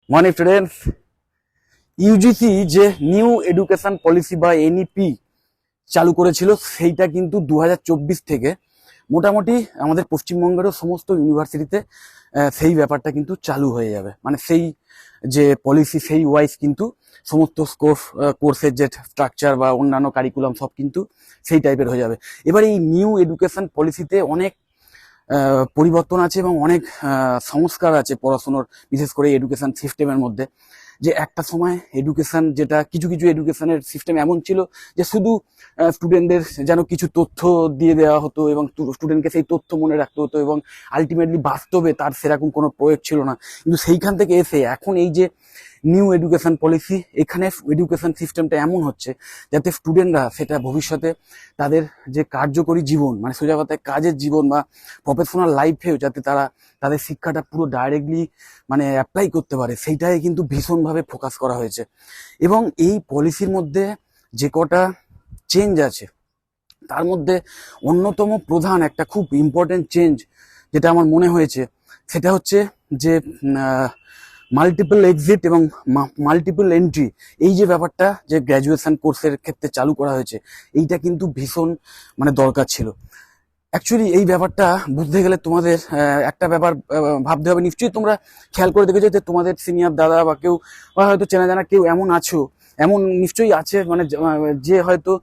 মানে students, UGC যে new education policy বা এনইপি চালু করেছিল সেইটা কিন্তু 2024 থেকে মোটামুটি আমাদের পশ্চিমবঙ্গেরও সমস্ত ইউনিভার্সিটিতে সেই ব্যাপারটা কিন্তু চালু হয়ে যাবে। মানে সেই যে পলিসি সেই ওয়াইজ কিন্তু সমস্ত কোর্সের যে স্ট্রাকচার বা অন্যান্য কারিকুলাম সব কিন্তু সেই টাইপের হয়ে যাবে। এবার এই নিউ এডুকেশন পলিসিতে অনেক পরিবর্তন আছে এবং অনেক সংস্কার আছে পড়াশোনার, বিশেষ করে এডুকেশন সিস্টেমের মধ্যে। যে একটা সময় এডুকেশন, যেটা কিছু কিছু এডুকেশনের সিস্টেম এমন ছিল যে শুধু স্টুডেন্টদের যেন কিছু তথ্য দিয়ে দেওয়া হতো এবং স্টুডেন্টকে সেই তথ্য মনে রাখতে হতো এবং আলটিমেটলি বাস্তবে তার সেরকম কোনো প্রয়োগ ছিল না। কিন্তু সেইখান থেকে এসে এখন এই যে নিউ এডুকেশন পলিসি, এখানে এডুকেশন সিস্টেমটা এমন হচ্ছে যাতে স্টুডেন্টরা সেটা ভবিষ্যতে তাদের যে কার্যকরী জীবন, মানে সোজা কথায় কাজের জীবন বা প্রফেশনাল লাইফেও যাতে তারা তাদের শিক্ষাটা পুরো ডাইরেক্টলি মানে অ্যাপ্লাই করতে পারে, সেইটাই কিন্তু ভীষণভাবে ফোকাস করা হয়েছে। এবং এই পলিসির মধ্যে যে কটা চেঞ্জ আছে তার মধ্যে অন্যতম প্রধান একটা খুব ইম্পর্টেন্ট চেঞ্জ যেটা আমার মনে হয়েছে সেটা হচ্ছে যে মাল্টিপল এক্সিট এবং মাল্টিপল এন্ট্রি, এই যে ব্যাপারটা যে গ্র্যাজুয়েশন কোর্সের ক্ষেত্রে চালু করা হয়েছে, এইটা কিন্তু ভীষণ মানে দরকার ছিল। অ্যাকচুয়ালি এই ব্যাপারটা বুঝতে গেলে তোমাদের একটা ব্যাপার ভাবতে হবে। নিশ্চয়ই তোমরা খেয়াল করে দেখেছো যে তোমাদের সিনিয়র দাদা বা কেউ বা হয়তো চেনা জানা কেউ এমন আছো, এমন নিশ্চয়ই আছে, মানে যে হয়তো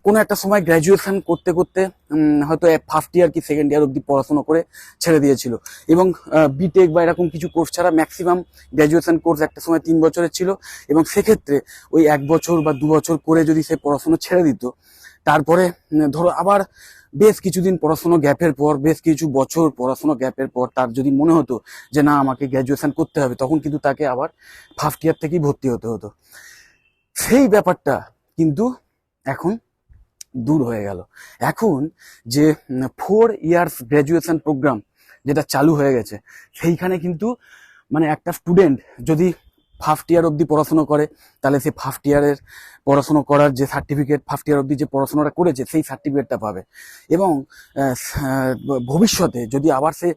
কোনো একটা সময় গ্র্যাজুয়েশন করতে করতে হয়তো ফার্স্ট ইয়ার কি সেকেন্ড ইয়ার অব্দি পড়াশোনা করে ছেড়ে দিয়েছিল। এবং বিটেক বা এরকম কিছু কোর্স ছাড়া ম্যাক্সিমাম গ্র্যাজুয়েশন কোর্স একটা সময় 3 বছরের ছিল, এবং সেক্ষেত্রে ওই 1 বছর বা 2 বছর করে যদি সে পড়াশোনা ছেড়ে দিত, তারপরে ধরো আবার বেশ কিছুদিন পড়াশোনা গ্যাপের পর, বেশ কিছু বছর পড়াশোনা গ্যাপের পর তার যদি মনে হতো যে না আমাকে গ্র্যাজুয়েশন করতে হবে, তখন কিন্তু তাকে আবার ফার্স্ট ইয়ার থেকেই ভর্তি হতে হতো। সেই ব্যাপারটা কিন্তু এখন দূর হয়ে গেল। এখন যে 4 ইয়ার্স গ্র্যাজুয়েশন প্রোগ্রাম যেটা চালু হয়ে গেছে, সেইখানে কিন্তু মানে একটা স্টুডেন্ট যদি ফার্স্ট ইয়ার অবধি পড়াশোনা করে, তাহলে সে ফার্স্ট ইয়ারের পড়াশোনা করার যে সার্টিফিকেট, ফার্স্ট ইয়ার অবধি যে পড়াশোনাটা করেছে সেই সার্টিফিকেটটা পাবে। এবং ভবিষ্যতে যদি আবার সে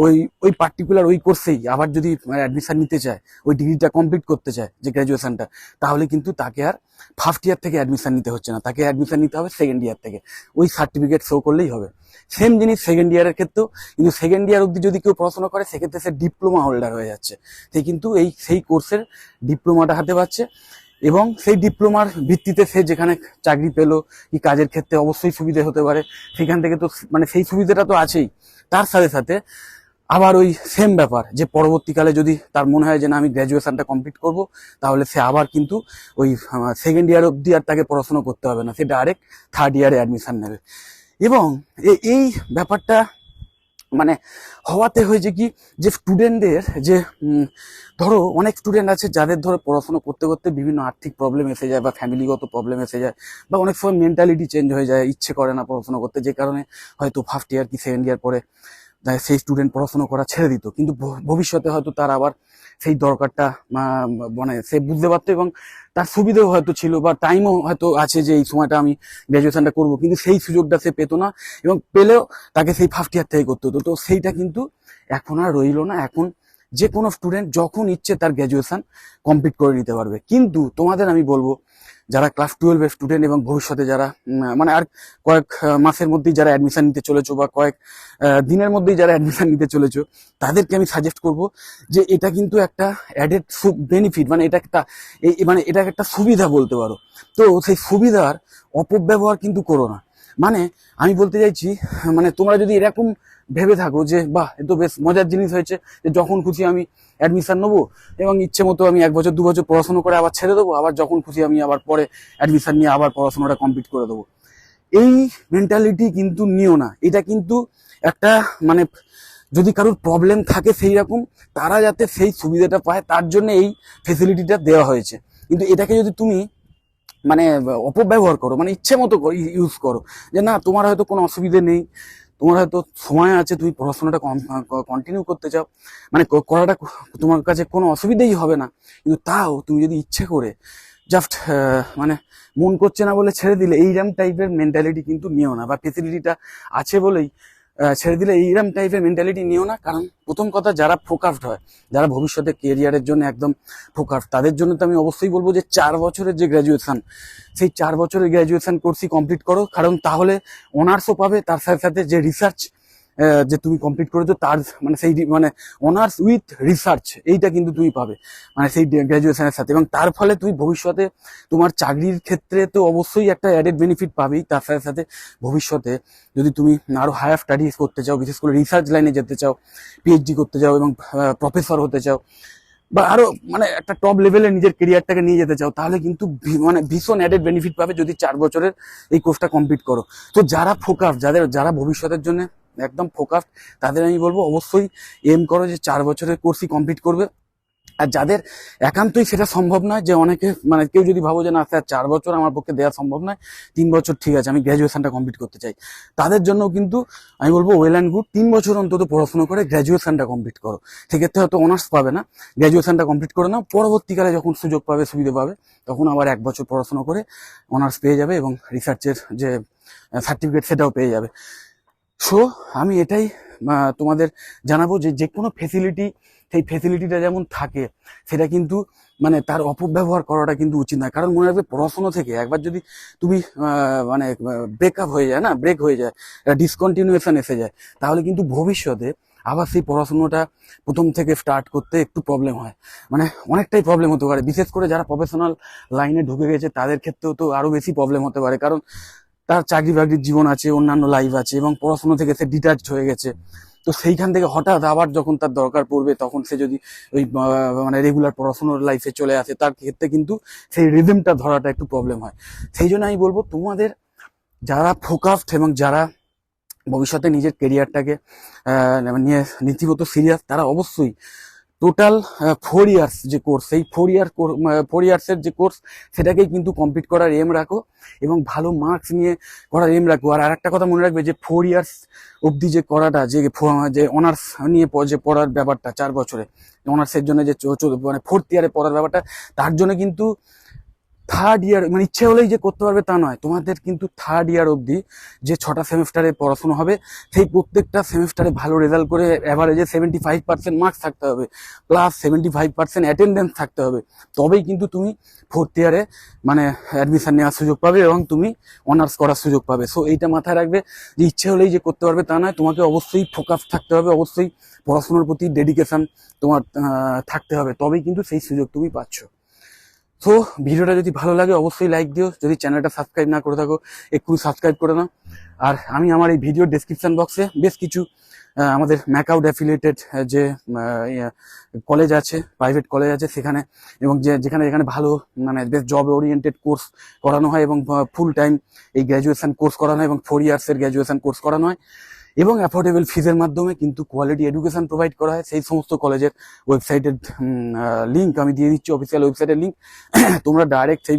ওই ওই পার্টিকুলার ওই কোর্সেই আবার যদি অ্যাডমিশন নিতে চায়, ওই ডিগ্রিটা কমপ্লিট করতে চায় যে গ্র্যাজুয়েশনটা, তাহলে কিন্তু তাকে আর ফার্স্ট ইয়ার থেকে অ্যাডমিশন নিতে হচ্ছে না, তাকে অ্যাডমিশন নিতে হবে সেকেন্ড ইয়ার থেকে। ওই সার্টিফিকেট শো করলেই হবে। সেম জিনিস সেকেন্ড ইয়ারের ক্ষেত্রেও, কিন্তু সেকেন্ড ইয়ার অবধি যদি কেউ পড়াশোনা করে সেক্ষেত্রে সে ডিপ্লোমা হোল্ডার হয়ে যাচ্ছে। সে কিন্তু সেই কোর্সের ডিপ্লোমাটা হাতে পাচ্ছে, এবং সেই ডিপ্লোমার ভিত্তিতে সে যেখানে চাকরি পেলো কি কাজের ক্ষেত্রে অবশ্যই সুবিধা হতে পারে, সেখান থেকে তো মানে সেই সুবিধাটা তো আছেই। তার সাথে সাথে আবার ওই সেম ব্যাপার যে পরবর্তীকালে যদি তার মনে হয় যে না আমি গ্র্যাজুয়েশনটা কমপ্লিট করব, তাহলে সে আবার কিন্তু ওই সেকেন্ড ইয়ার অবধি আর তাকে পড়াশোনা করতে হবে না, সে ডাইরেক্ট থার্ড ইয়ারে অ্যাডমিশন নেবে। এবং এই ব্যাপারটা মানে হওয়াতে হয়েছে কি, যে স্টুডেন্টদের যে ধরো অনেক স্টুডেন্ট আছে যাদের ধরো পড়াশোনা করতে করতে বিভিন্ন আর্থিক প্রবলেম এসে যায় বা ফ্যামিলিগত প্রবলেম এসে যায়, বা অনেক সময় মেন্টালিটি চেঞ্জ হয়ে যায়, ইচ্ছে করে না পড়াশোনা করতে, যে কারণে হয়তো ফার্স্ট ইয়ার কি সেকেন্ড ইয়ার পরে সেই স্টুডেন্ট পড়াশোনা করা ছেড়ে দিত। কিন্তু ভবিষ্যতে হয়তো তার আবার সেই দরকারটা মানে সে বুঝতে পারতো এবং তার সুবিধাও হয়তো ছিল বা টাইমও হয়তো আছে যে এই সময়টা আমি গ্র্যাজুয়েশনটা করব, কিন্তু সেই সুযোগটা সে পেতো না, এবং পেলেও তাকে সেই ফার্স্ট ইয়ার থেকে করতে হতো। তো সেইটা কিন্তু এখন আর রইলো না। এখন যে কোনো স্টুডেন্ট যখন ইচ্ছে তার গ্র্যাজুয়েশন কমপ্লিট করে নিতে পারবে। কিন্তু তোমাদের আমি বলবো, যারা ক্লাস 12-এর স্টুডেন্ট এবং ভবিষ্যতে যারা মানে আর কয়েক মাসের মধ্যেই যারা অ্যাডমিশন নিতে চলেছো বা কয়েক দিনের মধ্যেই যারা অ্যাডমিশন নিতে চলেছো, তাদেরকে আমি সাজেস্ট করব যে এটা কিন্তু একটা অ্যাডেড বেনিফিট, মানে এটা একটা মানে এটা একটা সুবিধা বলতে পারো। তো সেই সুবিধার অপব্যবহার কিন্তু করো না। মানে আমি বলতে চাইছি, মানে তোমরা যদি এরকম ভেবে থাকো যে বাহ এ তো বেশ মজার জিনিস হয়েছে, যে যখন খুশি আমি অ্যাডমিশন নেবো এবং ইচ্ছে মতো আমি 1 বছর 2 বছর পড়াশোনা করে আবার ছেড়ে দেবো, আবার যখন খুশি আমি আবার পরে অ্যাডমিশন নিয়ে আবার পড়াশোনাটা কমপ্লিট করে দেবো, এই মেন্টালিটি কিন্তু নিও না। এটা কিন্তু একটা মানে যদি কারোর প্রবলেম থাকে সেই রকম, তারা যাতে সেই সুবিধাটা পায় তার জন্য এই ফেসিলিটিটা দেওয়া হয়েছে। কিন্তু এটাকে যদি তুমি মানে অপব্যবহার করো, মানে ইচ্ছে মতো ইউজ করো, যে না তোমার হয়তো কোনো অসুবিধে নেই, তোমার হয়তো সময় আছে, তুমি পড়াশোনাটা কন্টিনিউ করতে চাও, মানে করাটা তোমার কাছে কোনো অসুবিধেই হবে না, কিন্তু তাও তুমি যদি ইচ্ছে করে জাস্ট মানে মন করছে না বলে ছেড়ে দিলে, এইরকম টাইপের মেন্টালিটি কিন্তু নিও না। বা ফেসিলিটিটা আছে বলেই ছেড়ে দিলে এইরকম টাইপের মেন্টালিটি নিও না। কারণ প্রথম কথা, যারা ফোকাসড হয়, যারা ভবিষ্যতে কেরিয়ারের জন্য একদম ফোকাসড, তাদের জন্য তো আমি অবশ্যই বলবো যে 4 বছরের যে গ্র্যাজুয়েশন, সেই 4 বছরের গ্র্যাজুয়েশন কোর্সই কমপ্লিট করো। কারণ তাহলে অনার্সও পাবে, তার সাথে সাথে যে রিসার্চ যে তুমি কমপ্লিট করেছো তার মানে সেই মানে অনার্স উইথ রিসার্চ, এইটা কিন্তু তুমি পাবে মানে সেই গ্র্যাজুয়েশনের সাথে। এবং তার ফলে তুমি ভবিষ্যতে তোমার চাকরির ক্ষেত্রে তো অবশ্যই একটা অ্যাডেড বেনিফিট পাবেই। তার সাথে সাথে ভবিষ্যতে যদি তুমি আরো হায়ার স্টাডিজ করতে চাও, বিশেষ করে রিসার্চ লাইনে যেতে চাও, পিএইচডি করতে চাও এবং প্রফেসর হতে চাও, বা আরো মানে একটা টপ লেভেলে নিজের কেরিয়ারটাকে নিয়ে যেতে চাও, তাহলে কিন্তু মানে ভীষণ অ্যাডেড বেনিফিট পাবে যদি 4 বছরের এই কোর্সটা কমপ্লিট করো। তো যারা ফোকাস, যারা ভবিষ্যতের জন্য একদম ফোকাসড, তাদের আমি বলবো অবশ্যই এম করো যে 4 বছরের কোর্সই কমপ্লিট করবে। আর যাদের একান্তই সেটা সম্ভব নয়, যে অনেকে মানে কেউ যদি ভাবো যে না স্যার 4 বছর আমার পক্ষে দেওয়া সম্ভব নয়, 3 বছর ঠিক আছে, আমি গ্র্যাজুয়েশনটা কমপ্লিট করতে চাই, তাদের জন্য কিন্তু আমি বলবো ওয়েল অ্যান্ড গুড, 3 বছর অন্তত পড়াশোনা করে গ্র্যাজুয়েশনটা কমপ্লিট করো। সেক্ষেত্রে হয়তো অনার্স পাবে না, গ্র্যাজুয়েশনটা কমপ্লিট করে নাও, পরবর্তীকালে যখন সুযোগ পাবে, সুবিধা পাবে, তখন আবার 1 বছর পড়াশোনা করে অনার্স পেয়ে যাবে এবং রিসার্চের যে সার্টিফিকেট সেটাও পেয়ে যাবে। সো আমি এটাই তোমাদের জানাবো যে যে কোনো ফেসিলিটি, সেই ফেসিলিটিটা যেমন থাকে সেটা কিন্তু মানে তার অপব্যবহার করাটা কিন্তু উচিত নয়। কারণ মনে রাখবে, পড়াশোনা থেকে একবার যদি তুমি মানে ব্রেকআপ হয়ে যায়, না ব্রেক হয়ে যায়, ডিসকন্টিনিউয়েশন এসে যায়, তাহলে কিন্তু ভবিষ্যতে আবার সেই পড়াশোনাটা প্রথম থেকে স্টার্ট করতে একটু প্রবলেম হয়, মানে অনেকটাই প্রবলেম হতে পারে। বিশেষ করে যারা প্রফেশনাল লাইনে ঢুকে গেছে তাদের ক্ষেত্রেও তো আরো বেশি প্রবলেম হতে পারে, কারণ তার চাকরি বাকরির জীবন আছে, অন্যান্য লাইফ আছে, এবং পড়াশোনা থেকে সে ডিটাচড হয়ে গেছে। তো সেইখান থেকে হঠাৎ আবার যখন তার দরকার পড়বে, তখন সে যদি ওই মানে রেগুলার পড়াশোনার লাইফে চলে আসে, তার ক্ষেত্রে কিন্তু সেই রিদমটা ধরাটা একটু প্রবলেম হয়। সেই জন্য আমি বলবো, তোমাদের যারা ফোকাসড এবং যারা ভবিষ্যতে নিজের কেরিয়ারটাকে নিয়ে রীতিমতো সিরিয়াস, তারা অবশ্যই টোটাল 4 ইয়ার্স যে কোর্স, সেই 4 ইয়ার্সের যে কোর্স, সেটাকেই কিন্তু কমপ্লিট করার এম রাখো এবং ভালো মার্কস নিয়ে করার এম রাখো। আর একটা কথা মনে রাখবে যে 4 ইয়ার্স অবধি যে করাটা, যে অনার্স নিয়ে যে পড়ার ব্যাপারটা, 4 বছরে অনার্সের জন্য যে মানে 4th ইয়ারে পড়ার ব্যাপারটা, তার জন্য কিন্তু 3rd ইয়ার মানে ইচ্ছে হলেই যে করতে পারবে তা নয়। তোমাদের কিন্তু 3rd ইয়ার অবধি যে 6টা সেমিস্টারে পড়াশোনা হবে, সেই প্রত্যেকটা সেমিস্টারে ভালো রেজাল্ট করে অ্যাভারেজে 75% মার্কস থাকতে হবে, প্লাস 75% অ্যাটেন্ডেন্স থাকতে হবে। তবেই কিন্তু তুমি 4th ইয়ারে মানে অ্যাডমিশন নেওয়ার সুযোগ পাবে এবং তুমি অনার্স করার সুযোগ পাবে। সো এইটা মাথায় রাখবে যে ইচ্ছে হলেই যে করতে পারবে তা নয়, তোমাকে অবশ্যই ফোকাস থাকতে হবে, অবশ্যই পড়াশোনার প্রতি ডেডিকেশন তোমার থাকতে হবে, তবেই কিন্তু সেই সুযোগ তুমি পাচ্ছ। তো ভিডিওটা যদি ভালো লাগে অবশ্যই লাইক দিও, যদি চ্যানেলটা সাবস্ক্রাইব না করে থাকো একটু সাবস্ক্রাইব করে নাও। আর আমি আমার এই ভিডিও ডেসক্রিপশন বক্সে বেশ কিছু আমাদের ম্যাকআউট অ্যাফিলিয়েটেড যে কলেজ আছে, প্রাইভেট কলেজ আছে, সেখানে এবং যেখানে ভালো মানে বেশ জব ওরিয়েন্টেড কোর্স করানো হয় এবং ফুল টাইম এই গ্র্যাজুয়েশন কোর্স করানো হয় এবং 4 ইয়ার্সের গ্র্যাজুয়েশন কোর্স করানো হয় এবং অ্যাফোর্ডেবল ফিজের মাধ্যমে কিন্তু কোয়ালিটি এডুকেশন প্রোভাইড করা হয়। সেই সমস্ত কলেজের ওয়েবসাইটের লিঙ্ক আমি দিয়ে দিচ্ছি, অফিসিয়াল ওয়েবসাইটের লিঙ্ক। তোমরা ডাইরেক্ট সেই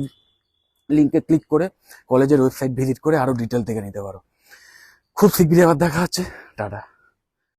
লিঙ্কে ক্লিক করে কলেজের ওয়েবসাইট ভিজিট করে আরো ডিটেল থেকে নিতে পারো। খুব শীঘ্রই আবার দেখা হচ্ছে, টাটা।